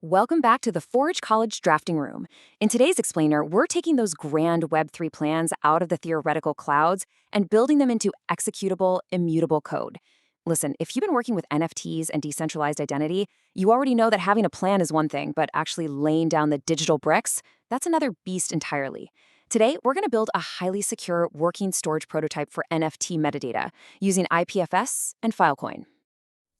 Welcome back to the Forge College Drafting Room. In today's explainer, we're taking those grand Web3 plans out of the theoretical clouds and building them into executable, immutable code. Listen, if you've been working with NFTs and decentralized identity, you already know that having a plan is one thing, but actually laying down the digital bricks, that's another beast entirely. Today, we're going to build a highly secure working storage prototype for NFT metadata using IPFS and Filecoin.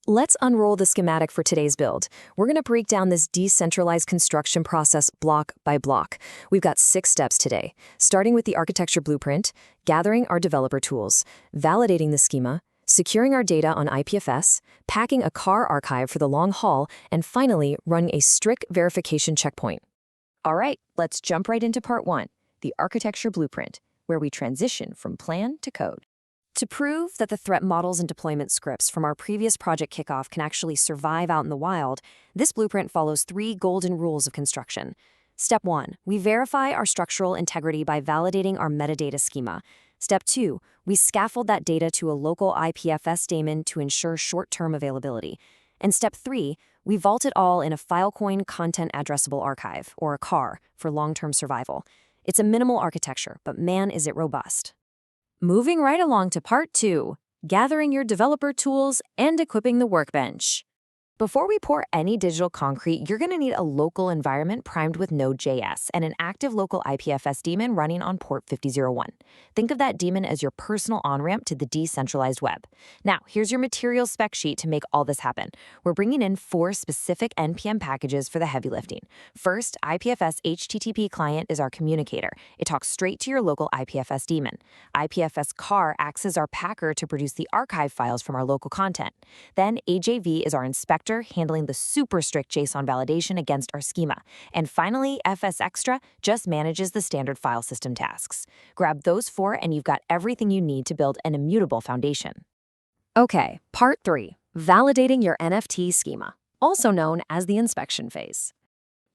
Let's unroll the schematic for today's build. We're going to break down this decentralized construction process block by block. We've got 6 steps today, starting with the architecture blueprint, gathering our developer tools, validating the schema, securing our data on IPFS, packing a car archive for the long haul, and finally, running a strict verification checkpoint. All right, let's jump right into part 1, the architecture blueprint, where we transition from plan to code. To prove that the threat models and deployment scripts from our previous project kickoff can actually survive out in the wild, this blueprint follows 3 golden rules of construction. Step 1, we verify our structural integrity by validating our metadata schema. Step 2, we scaffold that data to a local IPFS daemon to ensure short-term availability. And step 3, we vault it all in a Filecoin content addressable archive, or a CAR, for long-term survival. It's a minimal architecture, but man, is it robust. Moving right along to part 2, gathering your developer tools and equipping the workbench. Before we pour any digital concrete, you're going to need a local environment primed with Node.js and an active local IPFS daemon running on port 5001. Think of that daemon as your personal on-ramp to the decentralized web. Now, here's your material spec sheet to make all this happen. We're bringing in 4 specific NPM packages for the heavy lifting. First, ipfs-http-client is our communicator. It talks straight to your local IPFS daemon. ipfs-car acts as our packer to produce the archive files from our local content. Then, AJV is our inspector, handling the super strict JSON validation against our schema. And finally, fs-extra just manages the standard file system tasks. Grab those 4 and you've got everything you need to build an immutable foundation. Okay, part 3, validating your NFT schema, also known as the inspection phase.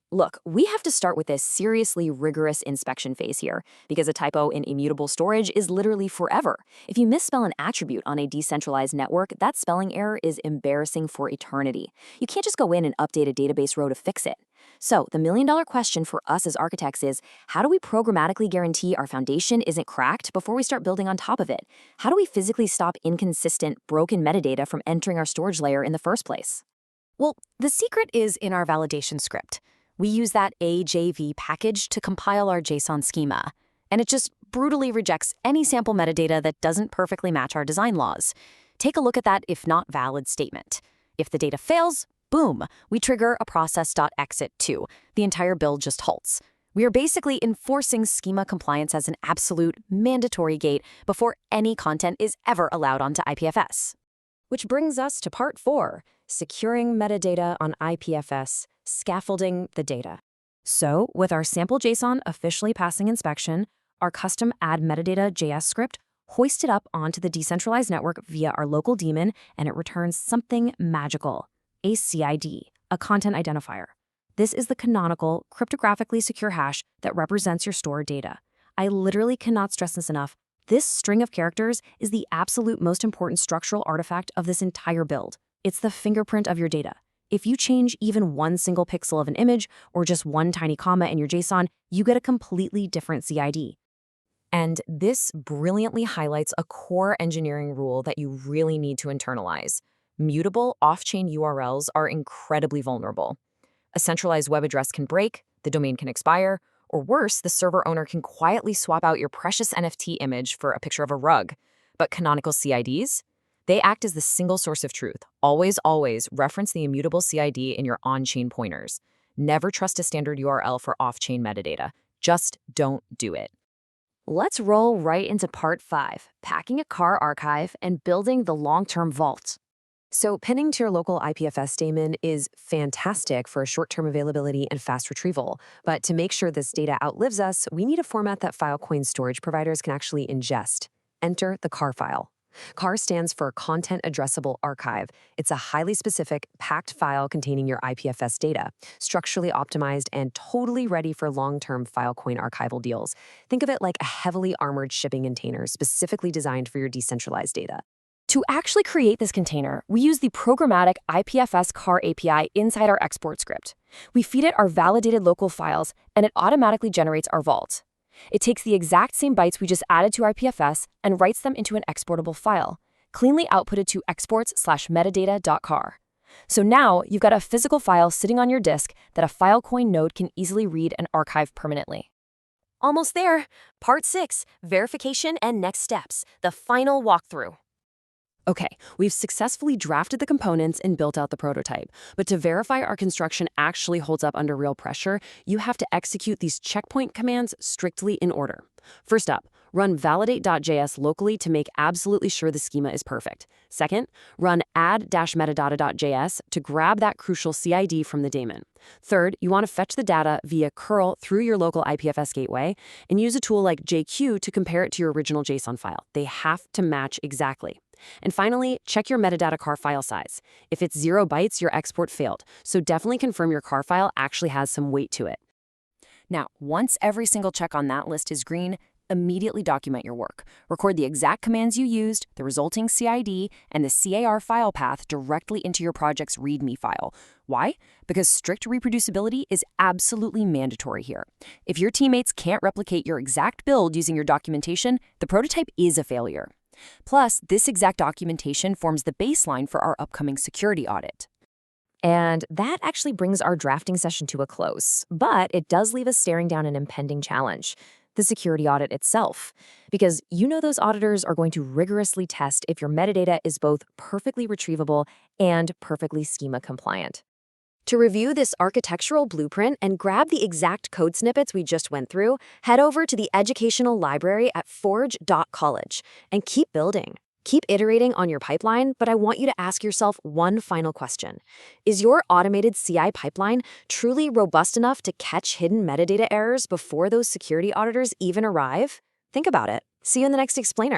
Look, we have to start with this seriously rigorous inspection phase here, because a typo in immutable storage is literally forever. If you misspell an attribute on a decentralized network, that spelling error is embarrassing for eternity. You can't just go in and update a database row to fix it. So, the million-dollar question for us as architects is, how do we programmatically guarantee our foundation isn't cracked before we start building on top of it? How do we physically stop inconsistent, broken metadata from entering our storage layer in the first place? Well, the secret is in our validation script. We use that AJV package to compile our JSON schema, and it just brutally rejects any sample metadata that doesn't perfectly match our design laws. Take a look at that if not valid statement. If the data fails, boom, we trigger a process.exit too. The entire build just halts. We are basically enforcing schema compliance as an absolute mandatory gate before any content is ever allowed onto IPFS. Which brings us to part 4, securing metadata on IPFS, scaffolding the data. So, with our sample JSON officially passing inspection, our custom add metadata JS script hoisted up onto the decentralized network via our local daemon, and it returns something magical, a CID, a content identifier. This is the canonical, cryptographically secure hash that represents your stored data. I literally cannot stress this enough. This string of characters is the absolute most important structural artifact of this entire build. It's the fingerprint of your data. If you change even one single pixel of an image or just one tiny comma in your JSON, you get a completely different CID. And this brilliantly highlights a core engineering rule that you really need to internalize. Mutable off-chain URLs are incredibly vulnerable. A centralized web address can break, the domain can expire, or worse, the server owner can quietly swap out your precious NFT image for a picture of a rug. But canonical CIDs? They act as the single source of truth. Always, always reference the immutable CID in your on-chain pointers. Never trust a standard URL for off-chain metadata. Just don't do it. Let's roll right into part 5, packing a car archive and building the long-term vault. So pinning to your local IPFS daemon is fantastic for short-term availability and fast retrieval. But to make sure this data outlives us, we need a format that Filecoin storage providers can actually ingest. Enter the CAR file. CAR stands for Content Addressable Archive. It's a highly specific, packed file containing your IPFS data, structurally optimized and totally ready for long-term Filecoin archival deals. Think of it like a heavily armored shipping container specifically designed for your decentralized data. To actually create this container, we use the programmatic ipfs-car API inside our export script. We feed it our validated local files, and it automatically generates our vault. It takes the exact same bytes we just added to ipfs and writes them into an exportable file, cleanly outputted to exports/metadata.car. So now you've got a physical file sitting on your disk that a Filecoin node can easily read and archive permanently. Almost there. Part 6, verification and next steps, the final walkthrough. Okay, we've successfully drafted the components and built out the prototype. But to verify our construction actually holds up under real pressure, you have to execute these checkpoint commands strictly in order. First up, run validate.js locally to make absolutely sure the schema is perfect. Second, run add-metadata.js to grab that crucial CID from the daemon. Third, you want to fetch the data via curl through your local IPFS gateway and use a tool like JQ to compare it to your original JSON file. They have to match exactly. And finally, check your metadata car file size. If it's 0 bytes, your export failed, so definitely confirm your car file actually has some weight to it. Now, once every single check on that list is green, immediately document your work. Record the exact commands you used, the resulting CID, and the CAR file path directly into your project's README file. Why? Because strict reproducibility is absolutely mandatory here. If your teammates can't replicate your exact build using your documentation, the prototype is a failure. Plus, this exact documentation forms the baseline for our upcoming security audit. And that actually brings our drafting session to a close, but it does leave us staring down an impending challenge: the security audit itself. Because you know those auditors are going to rigorously test if your metadata is both perfectly retrievable and perfectly schema compliant. To review this architectural blueprint and grab the exact code snippets we just went through, head over to the educational library at forge.college and keep building. Keep iterating on your pipeline, but I want you to ask yourself one final question. Is your automated CI pipeline truly robust enough to catch hidden metadata errors before those security auditors even arrive? Think about it. See you in the next explainer.